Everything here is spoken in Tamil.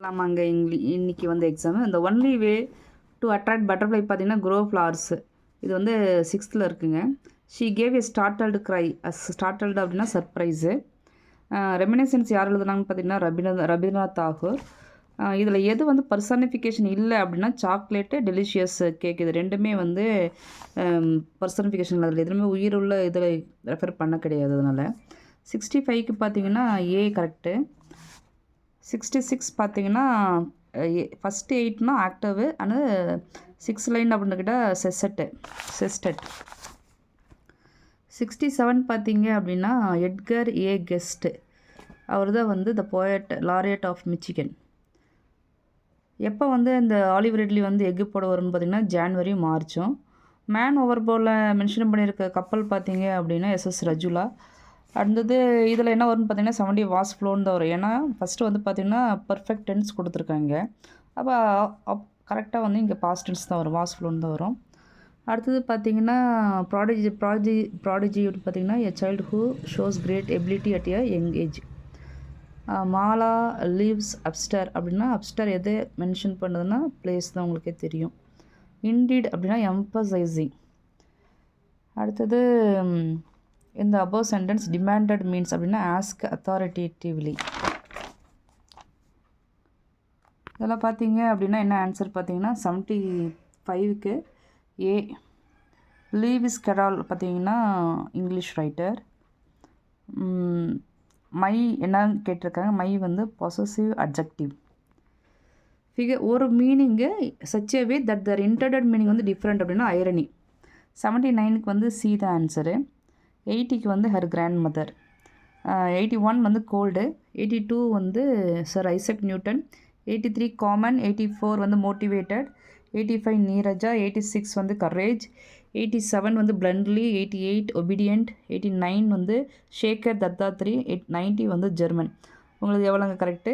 ஆமாங்க. இன்னைக்கு வந்து எக்ஸாமு. அந்த only way to attract butterfly பார்த்தீங்கன்னா, க்ரோ ஃப்ளவர்ஸ். இது வந்து 6th இருக்குங்க. She gave a startled cry. Startled அப்படின்னா சர்ப்ரைஸு. ரெமினிசன்ஸ் யார் எழுதுனாங்கன்னு பார்த்தீங்கன்னா, ரவீந்திரநாத் தாகூர். இதில் எது வந்து பர்சனிஃபிகேஷன் இல்லை அப்படின்னா, சாக்லேட்டு, டெலிஷியஸ் கேக் இது 2மே வந்து பர்சனிஃபிகேஷன் அதில் எதுவுமே உயிருள்ள இதில் ரெஃபர் பண்ண கிடையாது அதனால். 65க்கு பார்த்தீங்கன்னா ஏ கரெக்டு. 66 பார்த்தீங்கன்னா ஃபஸ்ட்டு 8னா ஆக்டவு ஆனால் 6 லைன் அப்படின்னு கேட்டால் செஸ்டட். 67 பார்த்தீங்க அப்படின்னா எட்கர் ஏ கெஸ்ட்டு. அவர் தான் வந்து the poet laureate of Michigan. எப்போ வந்து இந்த ஆலிவ் ரிட்லி வந்து எக்கு போட வரும்னு பார்த்தீங்கன்னா ஜான்வரி மார்ச்சும். மேன் ஓவர் போலில் மென்ஷன் பண்ணியிருக்க கப்பல் பார்த்தீங்க அப்படின்னா எஸ்எஸ் ரஜுலா. அடுத்தது இதில் என்ன வரும்னு பார்த்தீங்கன்னா 70 வாஸ் ஃப்ளோன்னு தான் வரும். ஏன்னா ஃபஸ்ட்டு வந்து பார்த்திங்கன்னா பர்ஃபெக்ட் டென்ஸ் கொடுத்துருக்காங்க. அப்போ கரெக்டாக வந்து இங்கே பாஸ்ட் டென்ஸ் தான் வரும், வாஸ் ஃப்ளோன்னு தான் வரும். அடுத்தது பார்த்திங்கன்னா ப்ராடிஜி அப்படின்னு பார்த்திங்கன்னா a child who shows great ability at a young age. Mala leaves upstair அப்படின்னா அப்ஸ்டர் எது மென்ஷன் பண்ணுதுன்னா பிளேஸ் தான் உங்களுக்கே தெரியும். இன்டீட் அப்படின்னா எம்பசைசிங். அடுத்தது இந்த அபவ் சென்டென்ஸ் டிமாண்டட் மீன்ஸ் அப்படின்னா ஆஸ்க் அத்தாரிட்டேட்டிவ்லி. இதெல்லாம் பார்த்தீங்க அப்படின்னா என்ன ஆன்சர் பார்த்தீங்கன்னா 75க்கு ஏ. லீவிஸ் கெரால் பார்த்தீங்கன்னா இங்கிலீஷ் ரைட்டர். மை என்னன்னு கேட்டிருக்காங்க, மை வந்து பொசசிவ் அட்ஜெக்டிவ். ஒரு மீனிங்கு சச்சேவே தட் தர் இன்டர்டட் மீனிங் வந்து டிஃப்ரெண்ட் அப்படின்னா ஐரணி. 79க்கு வந்து சி தான் ஆன்சரு. 80க்கு வந்து ஹர் கிராண்ட் மதர். 81 வந்து கோல்டு. 82 வந்து சர் ஐசக் நியூட்டன். 83 காமன். 84 வந்து மோட்டிவேட்டட். 85 நீரஜா. 86 வந்து கரேஜ். 87 வந்து பிளண்ட்லி. 88 ஒபீடியன்ட். 89 வந்து ஷேகர் தத்தாத்ரி. 90 வந்து ஜெர்மன். உங்களுக்கு எவ்வளோங்க கரெக்டு?